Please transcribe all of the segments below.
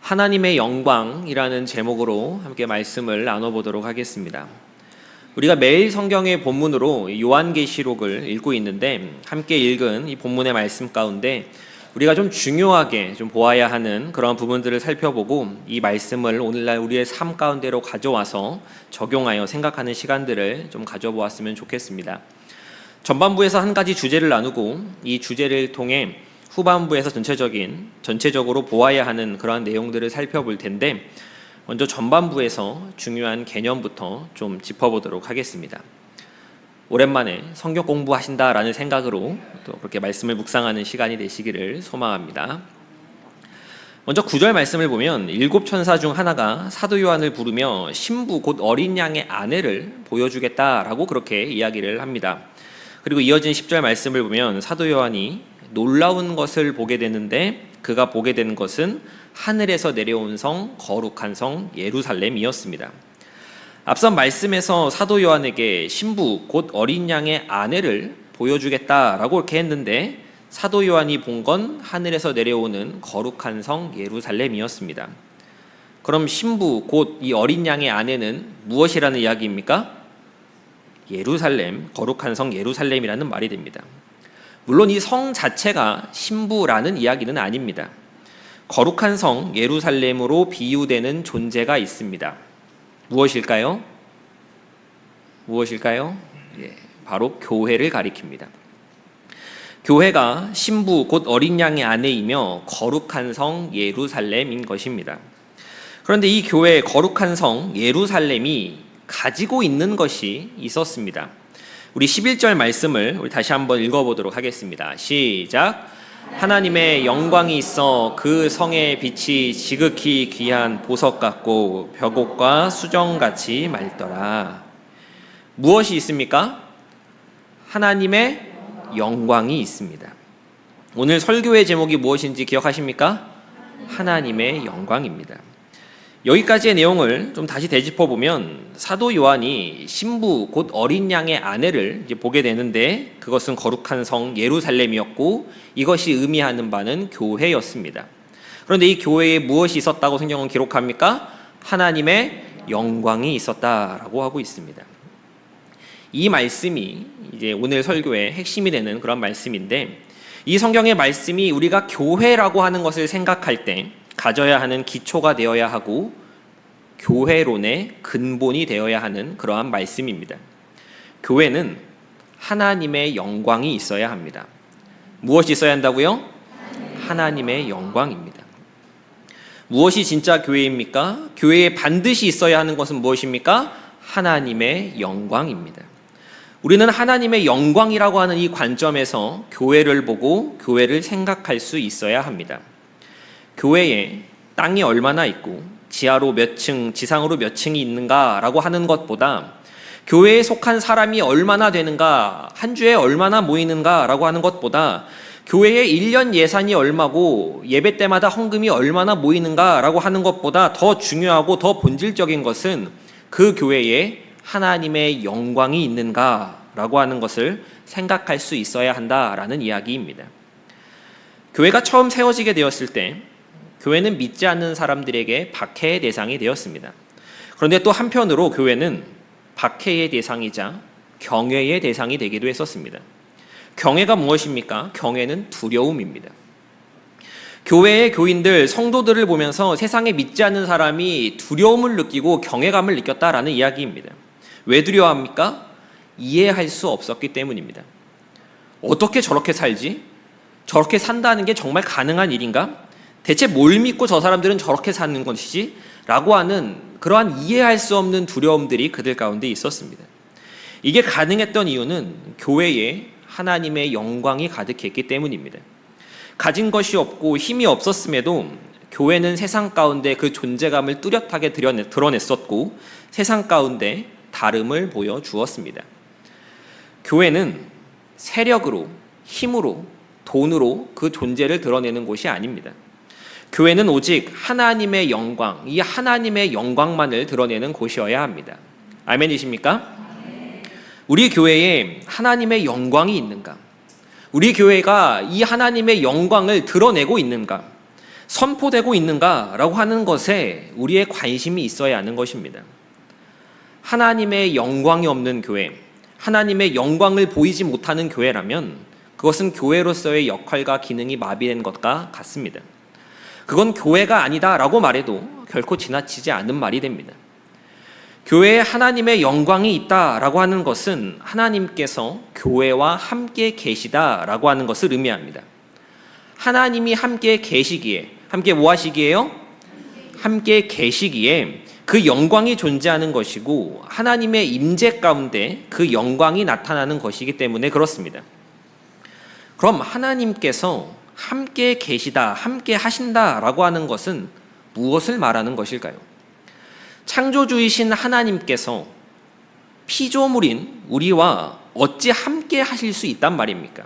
하나님의 영광이라는 제목으로 함께 말씀을 나눠보도록 하겠습니다. 우리가 매일 성경의 본문으로 요한계시록을 읽고 있는데 함께 읽은 이 본문의 말씀 가운데 우리가 좀 중요하게 좀 보아야 하는 그런 부분들을 살펴보고 이 말씀을 오늘날 우리의 삶 가운데로 가져와서 적용하여 생각하는 시간들을 좀 가져보았으면 좋겠습니다. 전반부에서 한 가지 주제를 나누고 이 주제를 통해 후반부에서 전체적으로 보아야 하는 그러한 내용들을 살펴볼 텐데 먼저 전반부에서 중요한 개념부터 좀 짚어보도록 하겠습니다. 오랜만에 성경 공부하신다라는 생각으로 또 그렇게 말씀을 묵상하는 시간이 되시기를 소망합니다. 먼저 9절 말씀을 보면 일곱 천사 중 하나가 사도 요한을 부르며 신부 곧 어린 양의 아내를 보여주겠다라고 그렇게 이야기를 합니다. 그리고 이어진 10절 말씀을 보면 사도 요한이 놀라운 것을 보게 되는데 그가 보게 된 것은 하늘에서 내려온 성 거룩한 성 예루살렘이었습니다. 앞선 말씀에서 사도 요한에게 신부 곧 어린 양의 아내를 보여주겠다라고 이렇게 했는데 사도 요한이 본 건 하늘에서 내려오는 거룩한 성 예루살렘이었습니다. 그럼 신부 곧 이 어린 양의 아내는 무엇이라는 이야기입니까? 예루살렘, 거룩한 성 예루살렘이라는 말이 됩니다. 물론 이 성 자체가 신부라는 이야기는 아닙니다. 거룩한 성 예루살렘으로 비유되는 존재가 있습니다. 무엇일까요? 바로 교회를 가리킵니다. 교회가 신부 곧 어린 양의 아내이며 거룩한 성 예루살렘인 것입니다. 그런데 이 교회 거룩한 성 예루살렘이 가지고 있는 것이 있었습니다. 우리 11절 말씀을 우리 다시 한번 읽어보도록 하겠습니다. 시작. 하나님의 영광이 있어 그 성의 빛이 지극히 귀한 보석 같고 벽옥과 수정같이 맑더라. 무엇이 있습니까? 하나님의 영광이 있습니다. 오늘 설교의 제목이 무엇인지 기억하십니까? 하나님의 영광입니다. 여기까지의 내용을 좀 다시 되짚어보면 사도 요한이 신부 곧 어린 양의 아내를 이제 보게 되는데 그것은 거룩한 성 예루살렘이었고 이것이 의미하는 바는 교회였습니다. 그런데 이 교회에 무엇이 있었다고 성경은 기록합니까? 하나님의 영광이 있었다라고 하고 있습니다. 이 말씀이 이제 오늘 설교의 핵심이 되는 그런 말씀인데 이 성경의 말씀이 우리가 교회라고 하는 것을 생각할 때 가져야 하는 기초가 되어야 하고 교회론의 근본이 되어야 하는 그러한 말씀입니다. 교회는 하나님의 영광이 있어야 합니다. 무엇이 있어야 한다고요? 하나님의 영광입니다. 무엇이 진짜 교회입니까? 교회에 반드시 있어야 하는 것은 무엇입니까? 하나님의 영광입니다. 우리는 하나님의 영광이라고 하는 이 관점에서 교회를 보고 교회를 생각할 수 있어야 합니다. 교회에 땅이 얼마나 있고 지하로 몇 층, 지상으로 몇 층이 있는가라고 하는 것보다 교회에 속한 사람이 얼마나 되는가, 한 주에 얼마나 모이는가라고 하는 것보다 교회의 1년 예산이 얼마고 예배 때마다 헌금이 얼마나 모이는가라고 하는 것보다 더 중요하고 더 본질적인 것은 그 교회에 하나님의 영광이 있는가라고 하는 것을 생각할 수 있어야 한다라는 이야기입니다. 교회가 처음 세워지게 되었을 때 교회는 믿지 않는 사람들에게 박해의 대상이 되었습니다. 그런데 또 한편으로 교회는 박해의 대상이자 경외의 대상이 되기도 했었습니다. 경외가 무엇입니까? 경외는 두려움입니다. 교회의 교인들, 성도들을 보면서 세상에 믿지 않는 사람이 두려움을 느끼고 경외감을 느꼈다라는 이야기입니다. 왜 두려워합니까? 이해할 수 없었기 때문입니다. 어떻게 저렇게 살지? 저렇게 산다는 게 정말 가능한 일인가? 대체 뭘 믿고 저 사람들은 저렇게 사는 것이지? 라고 하는 그러한 이해할 수 없는 두려움들이 그들 가운데 있었습니다. 이게 가능했던 이유는 교회에 하나님의 영광이 가득했기 때문입니다. 가진 것이 없고 힘이 없었음에도 교회는 세상 가운데 그 존재감을 뚜렷하게 드러냈었고 세상 가운데 다름을 보여주었습니다. 교회는 세력으로, 힘으로, 돈으로 그 존재를 드러내는 곳이 아닙니다. 교회는 오직 하나님의 영광, 이 하나님의 영광만을 드러내는 곳이어야 합니다. 아멘이십니까? 우리 교회에 하나님의 영광이 있는가? 우리 교회가 이 하나님의 영광을 드러내고 있는가? 선포되고 있는가라고 하는 것에 우리의 관심이 있어야 하는 것입니다. 하나님의 영광이 없는 교회, 하나님의 영광을 보이지 못하는 교회라면 그것은 교회로서의 역할과 기능이 마비된 것과 같습니다. 그건 교회가 아니다라고 말해도 결코 지나치지 않은 말이 됩니다. 교회에 하나님의 영광이 있다라고 하는 것은 하나님께서 교회와 함께 계시다라고 하는 것을 의미합니다. 하나님이 함께 계시기에, 함께 뭐 하시기에요? 함께 계시기에 그 영광이 존재하는 것이고 하나님의 임재 가운데 그 영광이 나타나는 것이기 때문에 그렇습니다. 그럼 하나님께서 함께 계시다, 함께 하신다라고 하는 것은 무엇을 말하는 것일까요? 창조주이신 하나님께서 피조물인 우리와 어찌 함께 하실 수 있단 말입니까?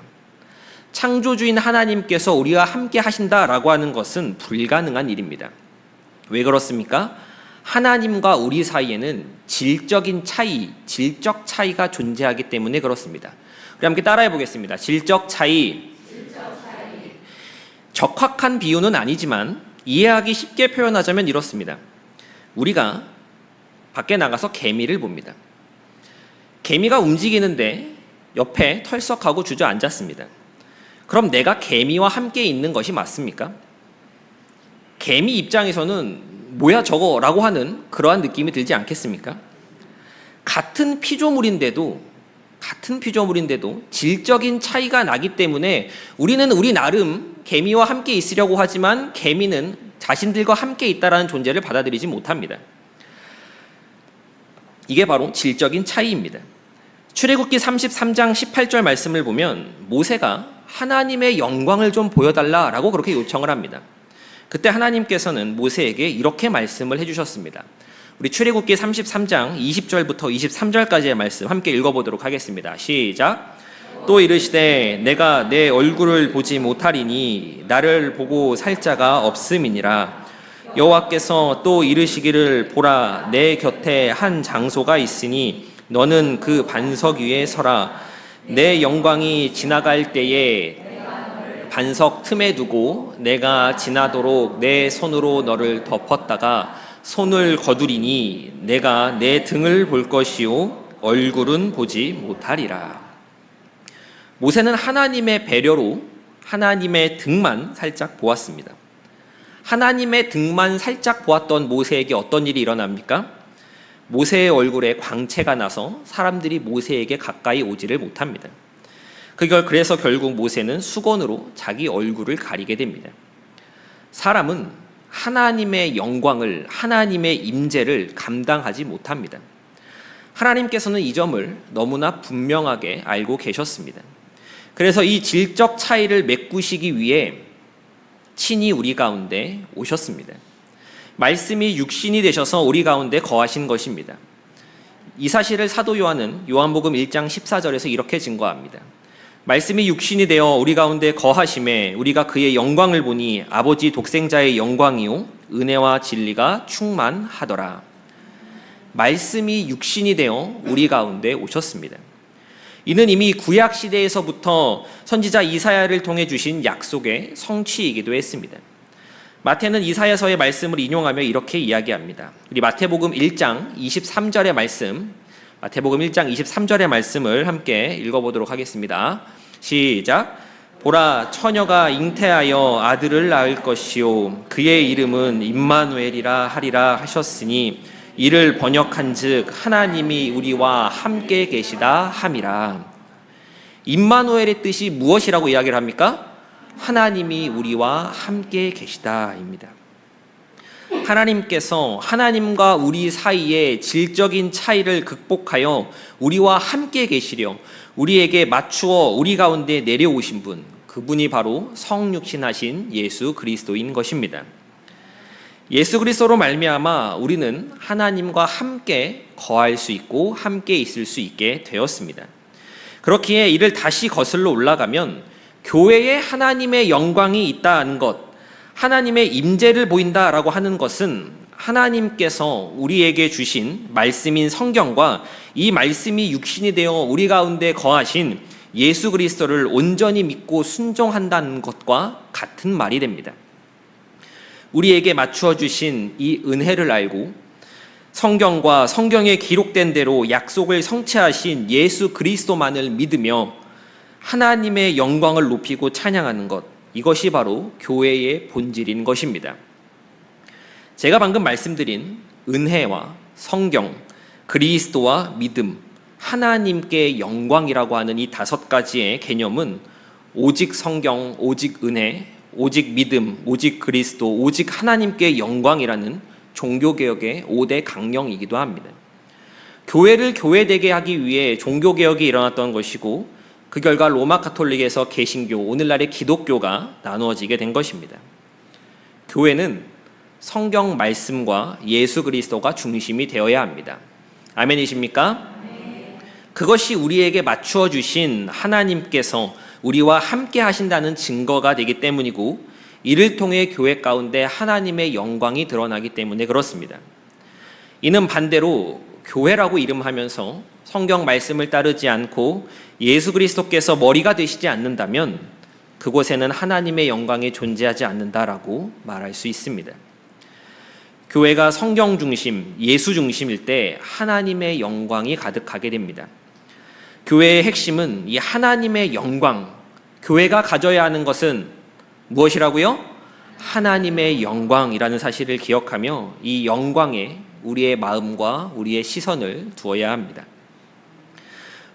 창조주인 하나님께서 우리와 함께 하신다라고 하는 것은 불가능한 일입니다. 왜 그렇습니까? 하나님과 우리 사이에는 질적인 차이, 질적 차이가 존재하기 때문에 그렇습니다. 우리 함께 따라해 보겠습니다. 질적 차이. 적확한 비유는 아니지만 이해하기 쉽게 표현하자면 이렇습니다. 우리가 밖에 나가서 개미를 봅니다. 개미가 움직이는데 옆에 털썩하고 주저앉았습니다. 그럼 내가 개미와 함께 있는 것이 맞습니까? 개미 입장에서는 뭐야 저거라고 하는 그러한 느낌이 들지 않겠습니까? 같은 피조물인데도 질적인 차이가 나기 때문에 우리는 우리 나름 개미와 함께 있으려고 하지만 개미는 자신들과 함께 있다라는 존재를 받아들이지 못합니다. 이게 바로 질적인 차이입니다. 출애굽기 33장 18절 말씀을 보면 모세가 하나님의 영광을 좀 보여달라라고 그렇게 요청을 합니다. 그때 하나님께서는 모세에게 이렇게 말씀을 해주셨습니다. 우리 출애굽기 33장 20절부터 23절까지의 말씀 함께 읽어보도록 하겠습니다. 시작. 또 이르시되 내가 내 얼굴을 보지 못하리니 나를 보고 살 자가 없음이니라. 여호와께서 또 이르시기를 보라 내 곁에 한 장소가 있으니 너는 그 반석 위에 서라. 내 영광이 지나갈 때에 반석 틈에 두고 내가 지나도록 내 손으로 너를 덮었다가 손을 거두리니 내가 내 등을 볼 것이요 얼굴은 보지 못하리라. 모세는 하나님의 배려로 하나님의 등만 살짝 보았습니다. 하나님의 등만 살짝 보았던 모세에게 어떤 일이 일어납니까? 모세의 얼굴에 광채가 나서 사람들이 모세에게 가까이 오지를 못합니다. 그래서 결국 모세는 수건으로 자기 얼굴을 가리게 됩니다. 사람은 하나님의 영광을, 하나님의 임재를 감당하지 못합니다. 하나님께서는 이 점을 너무나 분명하게 알고 계셨습니다. 그래서 이 질적 차이를 메꾸시기 위해 친히 우리 가운데 오셨습니다. 말씀이 육신이 되셔서 우리 가운데 거하신 것입니다. 이 사실을 사도 요한은 요한복음 1장 14절에서 이렇게 증거합니다. 말씀이 육신이 되어 우리 가운데 거하심에 우리가 그의 영광을 보니 아버지 독생자의 영광이요 은혜와 진리가 충만하더라. 말씀이 육신이 되어 우리 가운데 오셨습니다. 이는 이미 구약 시대에서부터 선지자 이사야를 통해 주신 약속의 성취이기도 했습니다. 마태는 이사야서의 말씀을 인용하며 이렇게 이야기합니다. 우리 마태복음 1장 23절의 말씀, 마태복음 1장 23절의 말씀을 함께 읽어보도록 하겠습니다. 시작. 보라 처녀가 잉태하여 아들을 낳을 것이요 그의 이름은 임마누엘이라 하리라 하셨으니 이를 번역한즉 하나님이 우리와 함께 계시다 함이라. 임마누엘의 뜻이 무엇이라고 이야기를 합니까? 하나님이 우리와 함께 계시다입니다. 하나님께서 하나님과 우리 사이의 질적인 차이를 극복하여 우리와 함께 계시려 우리에게 맞추어 우리 가운데 내려오신 분, 그분이 바로 성육신하신 예수 그리스도인 것입니다. 예수 그리스도로 말미암아 우리는 하나님과 함께 거할 수 있고 함께 있을 수 있게 되었습니다. 그렇기에 이를 다시 거슬러 올라가면 교회에 하나님의 영광이 있다는 것, 하나님의 임재를 보인다라고 하는 것은 하나님께서 우리에게 주신 말씀인 성경과 이 말씀이 육신이 되어 우리 가운데 거하신 예수 그리스도를 온전히 믿고 순종한다는 것과 같은 말이 됩니다. 우리에게 맞추어 주신 이 은혜를 알고 성경과 성경에 기록된 대로 약속을 성취하신 예수 그리스도만을 믿으며 하나님의 영광을 높이고 찬양하는 것, 이것이 바로 교회의 본질인 것입니다. 제가 방금 말씀드린 은혜와 성경, 그리스도와 믿음, 하나님께 영광이라고 하는 이 5가지의 개념은 오직 성경, 오직 은혜, 오직 믿음, 오직 그리스도, 오직 하나님께 영광이라는 종교개혁의 5대 강령이기도 합니다. 교회를 교회되게 하기 위해 종교개혁이 일어났던 것이고 그 결과 로마 가톨릭에서 개신교, 오늘날의 기독교가 나누어지게 된 것입니다. 교회는 성경 말씀과 예수 그리스도가 중심이 되어야 합니다. 아멘이십니까? 그것이 우리에게 맞추어 주신 하나님께서 우리와 함께 하신다는 증거가 되기 때문이고 이를 통해 교회 가운데 하나님의 영광이 드러나기 때문에 그렇습니다. 이는 반대로 교회라고 이름하면서 성경 말씀을 따르지 않고 예수 그리스도께서 머리가 되시지 않는다면 그곳에는 하나님의 영광이 존재하지 않는다라고 말할 수 있습니다. 교회가 성경 중심, 예수 중심일 때 하나님의 영광이 가득하게 됩니다. 교회의 핵심은 이 하나님의 영광, 교회가 가져야 하는 것은 무엇이라고요? 하나님의 영광이라는 사실을 기억하며 이 영광에 우리의 마음과 우리의 시선을 두어야 합니다.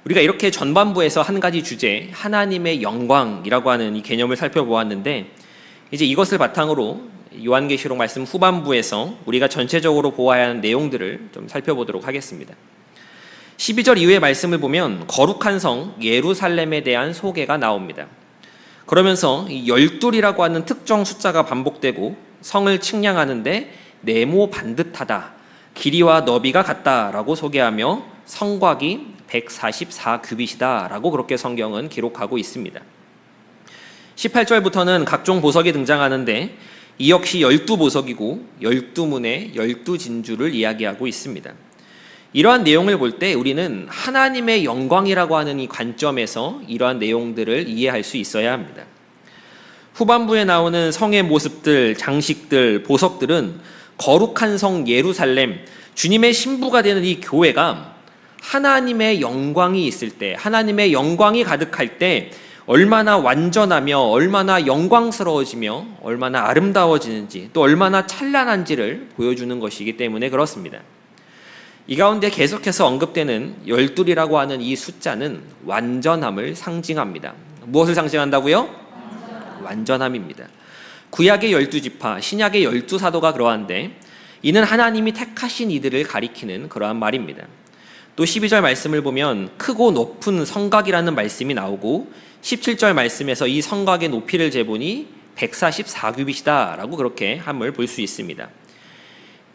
우리가 이렇게 전반부에서 한 가지 주제, 하나님의 영광이라고 하는 이 개념을 살펴보았는데 이제 이것을 바탕으로 요한계시록 말씀 후반부에서 우리가 전체적으로 보아야 하는 내용들을 좀 살펴보도록 하겠습니다. 12절 이후의 말씀을 보면 거룩한 성 예루살렘에 대한 소개가 나옵니다. 그러면서 이 12이라고 하는 특정 숫자가 반복되고 성을 측량하는데 네모 반듯하다, 길이와 너비가 같다라고 소개하며 성곽이 144규빗이다 라고 그렇게 성경은 기록하고 있습니다. 18절부터는 각종 보석이 등장하는데 이 역시 12보석이고 12문의 12진주를 이야기하고 있습니다. 이러한 내용을 볼 때 우리는 하나님의 영광이라고 하는 이 관점에서 이러한 내용들을 이해할 수 있어야 합니다. 후반부에 나오는 성의 모습들, 장식들, 보석들은 거룩한 성 예루살렘, 주님의 신부가 되는 이 교회가 하나님의 영광이 있을 때, 하나님의 영광이 가득할 때 얼마나 완전하며 얼마나 영광스러워지며 얼마나 아름다워지는지 또 얼마나 찬란한지를 보여주는 것이기 때문에 그렇습니다. 이 가운데 계속해서 언급되는 12이라고 하는 이 숫자는 완전함을 상징합니다. 무엇을 상징한다고요? 완전함입니다. 구약의 12지파, 신약의 12사도가 그러한데 이는 하나님이 택하신 이들을 가리키는 그러한 말입니다. 또 12절 말씀을 보면 크고 높은 성곽이라는 말씀이 나오고 17절 말씀에서 이 성곽의 높이를 재보니 144규빗이다 라고 그렇게 함을 볼 수 있습니다.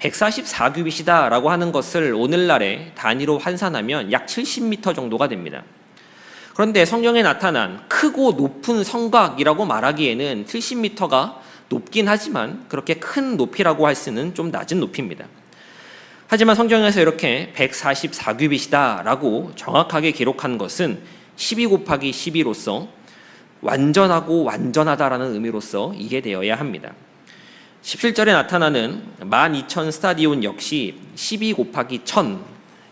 144규빗이다 라고 하는 것을 오늘날의 단위로 환산하면 약 70m 정도가 됩니다. 그런데 성경에 나타난 크고 높은 성곽이라고 말하기에는 70m가 높긴 하지만 그렇게 큰 높이라고 할 수는 좀 낮은 높이입니다. 하지만 성경에서 이렇게 144규빗이다 라고 정확하게 기록한 것은 12 곱하기 12로서 완전하고 완전하다라는 의미로서 이해되어야 합니다. 17절에 나타나는 12,000 스타디온 역시 12 곱하기 1000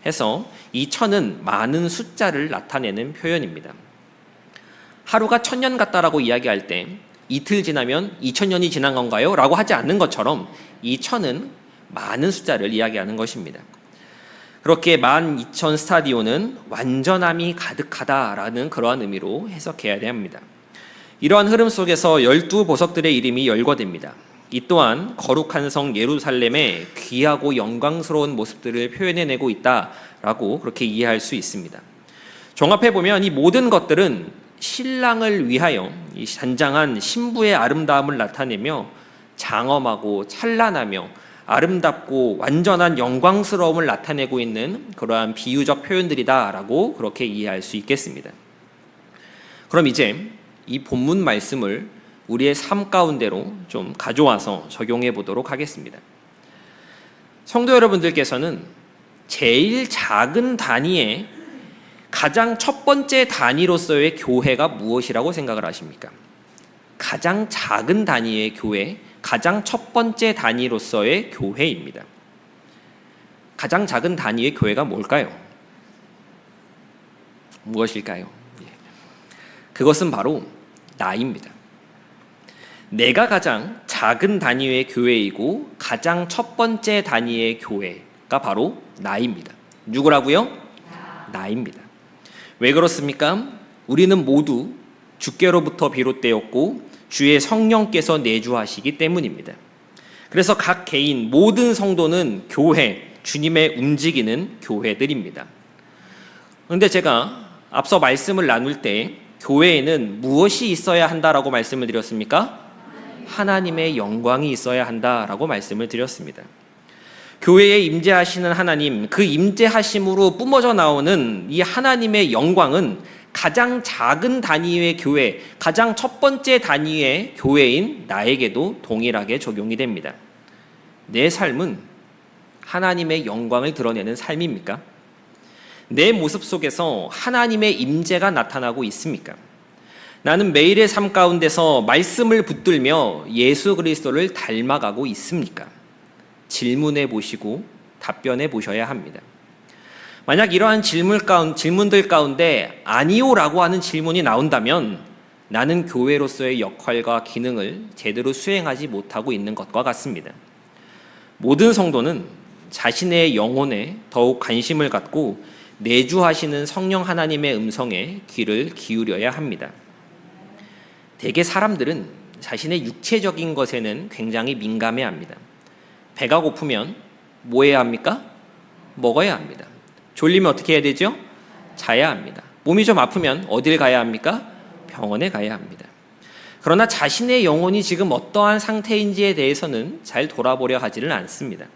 해서 이 1000은 많은 숫자를 나타내는 표현입니다. 하루가 1000년 같다라고 이야기할 때 이틀 지나면 2000년이 지난 건가요? 라고 하지 않는 것처럼 이 1000은 많은 숫자를 이야기하는 것입니다. 그렇게 12,000 스타디온은 완전함이 가득하다라는 그러한 의미로 해석해야 합니다. 이러한 흐름 속에서 12보석들의 이름이 열거됩니다. 이 또한 거룩한 성 예루살렘의 귀하고 영광스러운 모습들을 표현해내고 있다라고 그렇게 이해할 수 있습니다. 종합해보면 이 모든 것들은 신랑을 위하여 이 단장한 신부의 아름다움을 나타내며 장엄하고 찬란하며 아름답고 완전한 영광스러움을 나타내고 있는 그러한 비유적 표현들이다라고 그렇게 이해할 수 있겠습니다. 그럼 이제 이 본문 말씀을 우리의 삶 가운데로 좀 가져와서 적용해 보도록 하겠습니다. 성도 여러분들께서는 제일 작은 단위의 가장 첫 번째 단위로서의 교회가 무엇이라고 생각을 하십니까? 가장 작은 단위의 교회, 가장 첫 번째 단위로서의 교회입니다. 가장 작은 단위의 교회가 뭘까요? 무엇일까요? 그것은 바로 나입니다. 내가 가장 작은 단위의 교회이고 가장 첫 번째 단위의 교회가 바로 나입니다. 누구라고요? 나입니다. 왜 그렇습니까? 우리는 모두 주께로부터 비롯되었고 주의 성령께서 내주하시기 때문입니다. 그래서 각 개인 모든 성도는 교회, 주님의 움직이는 교회들입니다. 그런데 제가 앞서 말씀을 나눌 때 교회에는 무엇이 있어야 한다라고 말씀을 드렸습니까? 하나님의 영광이 있어야 한다라고 말씀을 드렸습니다. 교회에 임재하시는 하나님, 그 임재하심으로 뿜어져 나오는 이 하나님의 영광은 가장 작은 단위의 교회, 가장 첫 번째 단위의 교회인 나에게도 동일하게 적용이 됩니다. 내 삶은 하나님의 영광을 드러내는 삶입니까? 내 모습 속에서 하나님의 임재가 나타나고 있습니까? 나는 매일의 삶 가운데서 말씀을 붙들며 예수 그리스도를 닮아가고 있습니까? 질문해 보시고 답변해 보셔야 합니다. 만약 이러한 질문들 가운데 아니요라고 하는 질문이 나온다면 나는 교회로서의 역할과 기능을 제대로 수행하지 못하고 있는 것과 같습니다. 모든 성도는 자신의 영혼에 더욱 관심을 갖고 내주하시는 성령 하나님의 음성에 귀를 기울여야 합니다. 대개 사람들은 자신의 육체적인 것에는 굉장히 민감해합니다. 배가 고프면 뭐 해야 합니까? 먹어야 합니다. 졸리면 어떻게 해야 되죠? 자야 합니다. 몸이 좀 아프면 어딜 가야 합니까? 병원에 가야 합니다. 그러나 자신의 영혼이 지금 어떠한 상태인지에 대해서는 잘 돌아보려 하지는 않습니다.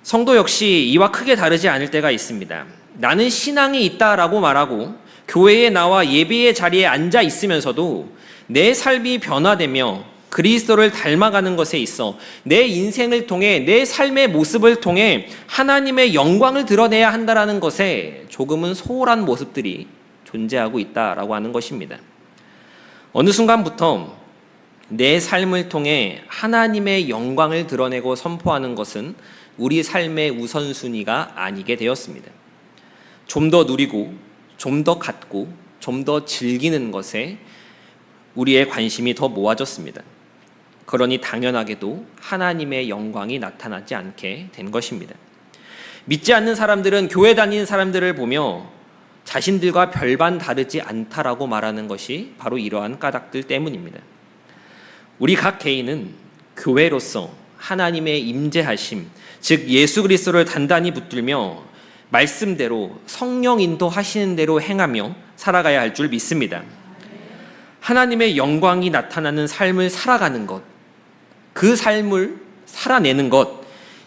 성도 역시 이와 크게 다르지 않을 때가 있습니다. 나는 신앙이 있다라고 말하고 교회에 나와 예배의 자리에 앉아 있으면서도 내 삶이 변화되며 그리스도를 닮아가는 것에 있어 내 인생을 통해 내 삶의 모습을 통해 하나님의 영광을 드러내야 한다는 것에 조금은 소홀한 모습들이 존재하고 있다라고 하는 것입니다. 어느 순간부터 내 삶을 통해 하나님의 영광을 드러내고 선포하는 것은 우리 삶의 우선순위가 아니게 되었습니다. 좀 더 누리고 좀 더 갖고 좀 더 즐기는 것에 우리의 관심이 더 모아졌습니다. 그러니 당연하게도 하나님의 영광이 나타나지 않게 된 것입니다. 믿지 않는 사람들은 교회 다니는 사람들을 보며 자신들과 별반 다르지 않다라고 말하는 것이 바로 이러한 까닭들 때문입니다. 우리 각 개인은 교회로서 하나님의 임재하심, 즉 예수 그리스도를 단단히 붙들며 말씀대로 성령 인도하시는 대로 행하며 살아가야 할 줄 믿습니다. 하나님의 영광이 나타나는 삶을 살아가는 것, 그 삶을 살아내는 것,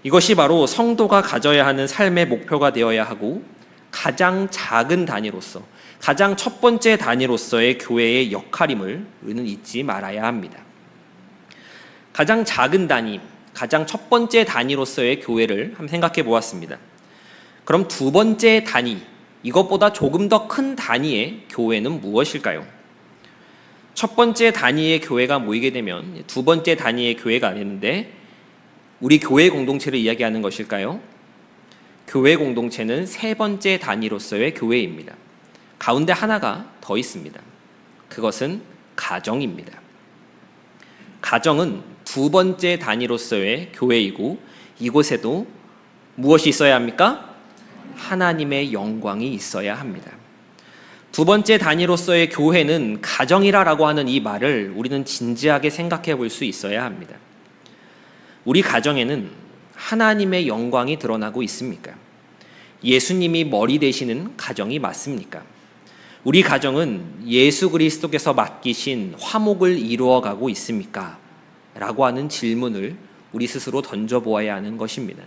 이것이 바로 성도가 가져야 하는 삶의 목표가 되어야 하고 가장 작은 단위로서, 가장 첫 번째 단위로서의 교회의 역할임을 우리는 잊지 말아야 합니다. 가장 작은 단위, 가장 첫 번째 단위로서의 교회를 한번 생각해 보았습니다. 그럼 두 번째 단위, 이것보다 조금 더 큰 단위의 교회는 무엇일까요? 첫 번째 단위의 교회가 모이게 되면 두 번째 단위의 교회가 되는데 우리 교회 공동체를 이야기하는 것일까요? 교회 공동체는 세 번째 단위로서의 교회입니다. 가운데 하나가 더 있습니다. 그것은 가정입니다. 가정은 두 번째 단위로서의 교회이고 이곳에도 무엇이 있어야 합니까? 하나님의 영광이 있어야 합니다. 두 번째 단위로서의 교회는 가정이라고 하는 이 말을 우리는 진지하게 생각해 볼 수 있어야 합니다. 우리 가정에는 하나님의 영광이 드러나고 있습니까? 예수님이 머리 되시는 가정이 맞습니까? 우리 가정은 예수 그리스도께서 맡기신 화목을 이루어가고 있습니까? 라고 하는 질문을 우리 스스로 던져보아야 하는 것입니다.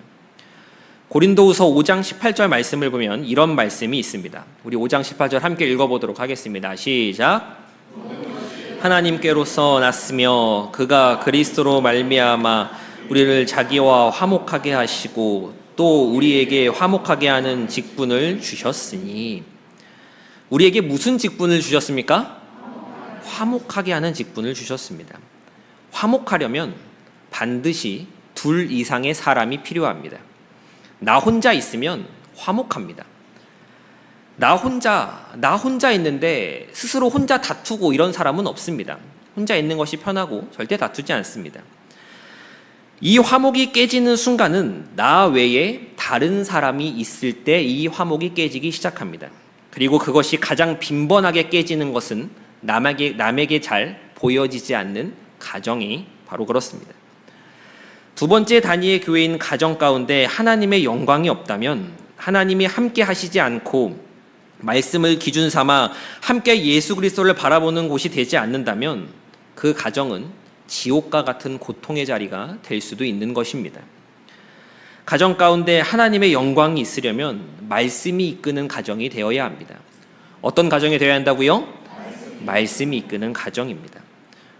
고린도후서 5장 18절 말씀을 보면 이런 말씀이 있습니다. 우리 5장 18절 함께 읽어보도록 하겠습니다. 시작. 하나님께로서 났으며 그가 그리스도로 말미암아 우리를 자기와 화목하게 하시고 또 우리에게 화목하게 하는 직분을 주셨으니. 우리에게 무슨 직분을 주셨습니까? 화목하게 하는 직분을 주셨습니다. 화목하려면 반드시 둘 이상의 사람이 필요합니다. 나 혼자 있으면 화목합니다. 나 혼자 있는데 스스로 혼자 다투고 이런 사람은 없습니다. 혼자 있는 것이 편하고 절대 다투지 않습니다. 이 화목이 깨지는 순간은 나 외에 다른 사람이 있을 때 이 화목이 깨지기 시작합니다. 그리고 그것이 가장 빈번하게 깨지는 것은 남에게 잘 보여지지 않는 가정이 바로 그렇습니다. 두 번째 단위의 교회인 가정 가운데 하나님의 영광이 없다면, 하나님이 함께 하시지 않고 말씀을 기준 삼아 함께 예수 그리스도를 바라보는 곳이 되지 않는다면 그 가정은 지옥과 같은 고통의 자리가 될 수도 있는 것입니다. 가정 가운데 하나님의 영광이 있으려면 말씀이 이끄는 가정이 되어야 합니다. 어떤 가정이 되어야 한다고요? 말씀이 이끄는 가정입니다.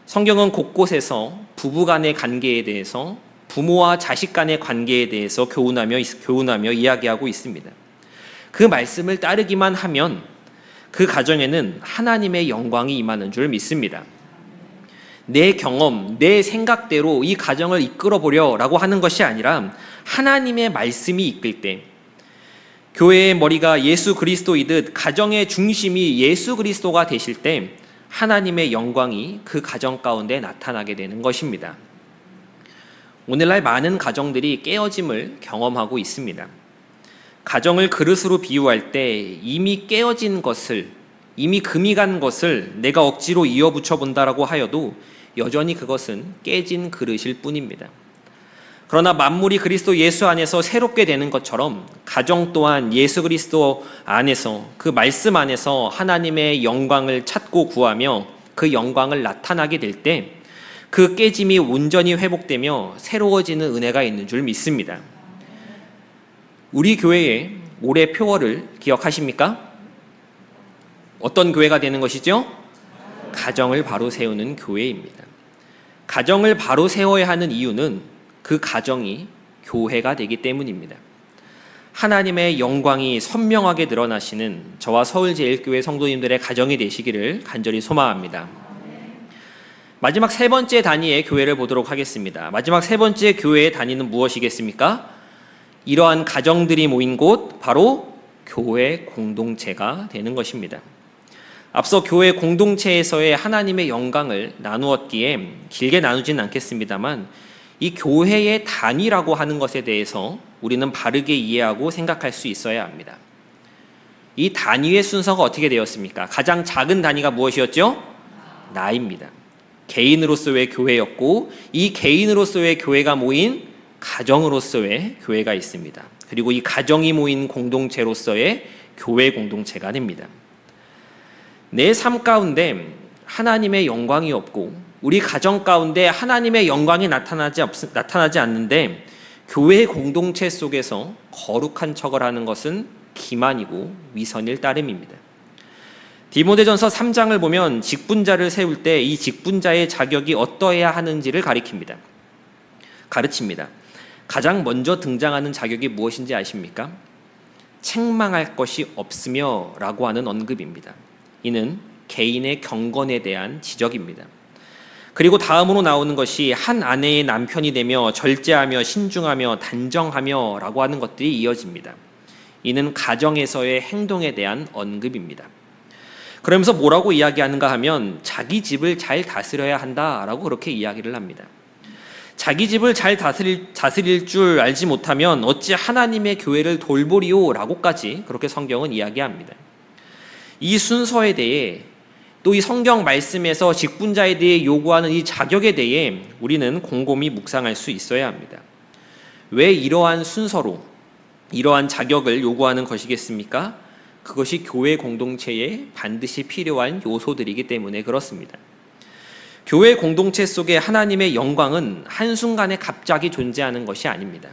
성경은 곳곳에서 부부 간의 관계에 대해서, 부모와 자식 간의 관계에 대해서 교훈하며 이야기하고 있습니다. 그 말씀을 따르기만 하면 그 가정에는 하나님의 영광이 임하는 줄 믿습니다. 내 경험, 내 생각대로 이 가정을 이끌어 보려라고 하는 것이 아니라 하나님의 말씀이 이끌 때, 교회의 머리가 예수 그리스도이듯 가정의 중심이 예수 그리스도가 되실 때 하나님의 영광이 그 가정 가운데 나타나게 되는 것입니다. 오늘날 많은 가정들이 깨어짐을 경험하고 있습니다. 가정을 그릇으로 비유할 때 이미 깨어진 것을, 이미 금이 간 것을 내가 억지로 이어붙여 본다라고 하여도 여전히 그것은 깨진 그릇일 뿐입니다. 그러나 만물이 그리스도 예수 안에서 새롭게 되는 것처럼 가정 또한 예수 그리스도 안에서, 그 말씀 안에서 하나님의 영광을 찾고 구하며 그 영광을 나타나게 될 때 그 깨짐이 온전히 회복되며 새로워지는 은혜가 있는 줄 믿습니다. 우리 교회의 올해 표어를 기억하십니까? 어떤 교회가 되는 것이죠? 가정을 바로 세우는 교회입니다. 가정을 바로 세워야 하는 이유는 그 가정이 교회가 되기 때문입니다. 하나님의 영광이 선명하게 드러나시는 저와 서울제일교회 성도님들의 가정이 되시기를 간절히 소망합니다. 마지막 세 번째 단위의 교회를 보도록 하겠습니다. 마지막 세 번째 교회의 단위는 무엇이겠습니까? 이러한 가정들이 모인 곳, 바로 교회 공동체가 되는 것입니다. 앞서 교회 공동체에서의 하나님의 영광을 나누었기에 길게 나누지는 않겠습니다만, 이 교회의 단위라고 하는 것에 대해서 우리는 바르게 이해하고 생각할 수 있어야 합니다. 이 단위의 순서가 어떻게 되었습니까? 가장 작은 단위가 무엇이었죠? 나입니다. 개인으로서의 교회였고, 이 개인으로서의 교회가 모인 가정으로서의 교회가 있습니다. 그리고 이 가정이 모인 공동체로서의 교회 공동체가 됩니다. 내 삶 가운데 하나님의 영광이 없고 우리 가정 가운데 하나님의 영광이 나타나지 않는데 교회 공동체 속에서 거룩한 척을 하는 것은 기만이고 위선일 따름입니다. 디모데전서 3장을 보면 직분자를 세울 때 이 직분자의 자격이 어떠해야 하는지를 가르칩니다. 가장 먼저 등장하는 자격이 무엇인지 아십니까? 책망할 것이 없으며 라고 하는 언급입니다. 이는 개인의 경건에 대한 지적입니다. 그리고 다음으로 나오는 것이 한 아내의 남편이 되며 절제하며 신중하며 단정하며 라고 하는 것들이 이어집니다. 이는 가정에서의 행동에 대한 언급입니다. 그러면서 뭐라고 이야기하는가 하면 자기 집을 잘 다스려야 한다라고 그렇게 이야기를 합니다. 자기 집을 잘 다스릴 줄 알지 못하면 어찌 하나님의 교회를 돌보리요 라고까지 그렇게 성경은 이야기합니다. 이 순서에 대해, 또 이 성경 말씀에서 직분자에 대해 요구하는 이 자격에 대해 우리는 곰곰이 묵상할 수 있어야 합니다. 왜 이러한 순서로 이러한 자격을 요구하는 것이겠습니까? 그것이 교회 공동체에 반드시 필요한 요소들이기 때문에 그렇습니다. 교회 공동체 속에 하나님의 영광은 한순간에 갑자기 존재하는 것이 아닙니다.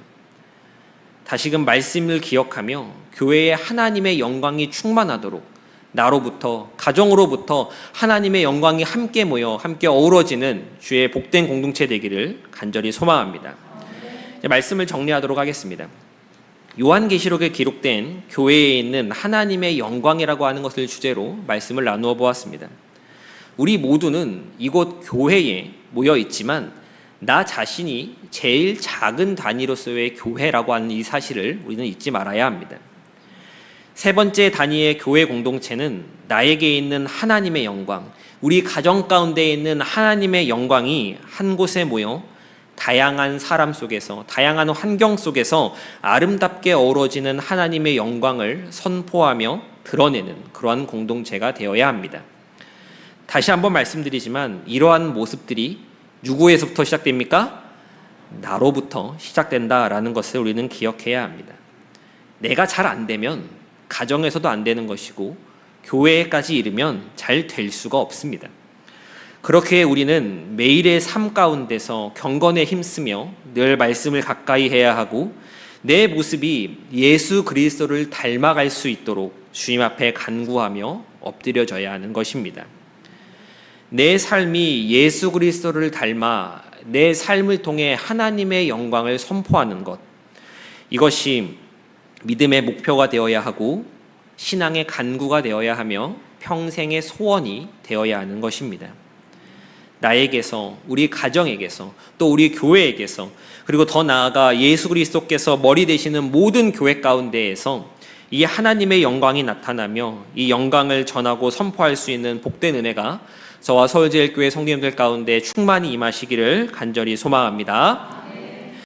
다시금 말씀을 기억하며 교회에 하나님의 영광이 충만하도록 나로부터, 가정으로부터 하나님의 영광이 함께 모여 함께 어우러지는 주의 복된 공동체 되기를 간절히 소망합니다. 말씀을 정리하도록 하겠습니다. 요한계시록에 기록된 교회에 있는 하나님의 영광이라고 하는 것을 주제로 말씀을 나누어 보았습니다. 우리 모두는 이곳 교회에 모여 있지만 나 자신이 제일 작은 단위로서의 교회라고 하는 이 사실을 우리는 잊지 말아야 합니다. 세 번째 단위의 교회 공동체는 나에게 있는 하나님의 영광, 우리 가정 가운데 있는 하나님의 영광이 한 곳에 모여 다양한 사람 속에서, 다양한 환경 속에서 아름답게 어우러지는 하나님의 영광을 선포하며 드러내는 그러한 공동체가 되어야 합니다. 다시 한번 말씀드리지만 이러한 모습들이 누구에서부터 시작됩니까? 나로부터 시작된다라는 것을 우리는 기억해야 합니다. 내가 잘 안 되면 가정에서도 안 되는 것이고 교회까지 이르면 잘 될 수가 없습니다. 그렇게 우리는 매일의 삶 가운데서 경건에 힘쓰며 늘 말씀을 가까이 해야 하고 내 모습이 예수 그리스도를 닮아갈 수 있도록 주님 앞에 간구하며 엎드려져야 하는 것입니다. 내 삶이 예수 그리스도를 닮아 내 삶을 통해 하나님의 영광을 선포하는 것, 이것이 믿음의 목표가 되어야 하고 신앙의 간구가 되어야 하며 평생의 소원이 되어야 하는 것입니다. 나에게서, 우리 가정에게서, 또 우리 교회에게서, 그리고 더 나아가 예수 그리스도께서 머리 되시는 모든 교회 가운데에서 이 하나님의 영광이 나타나며 이 영광을 전하고 선포할 수 있는 복된 은혜가 저와 서울제일교회 성도님들 가운데 충만히 임하시기를 간절히 소망합니다.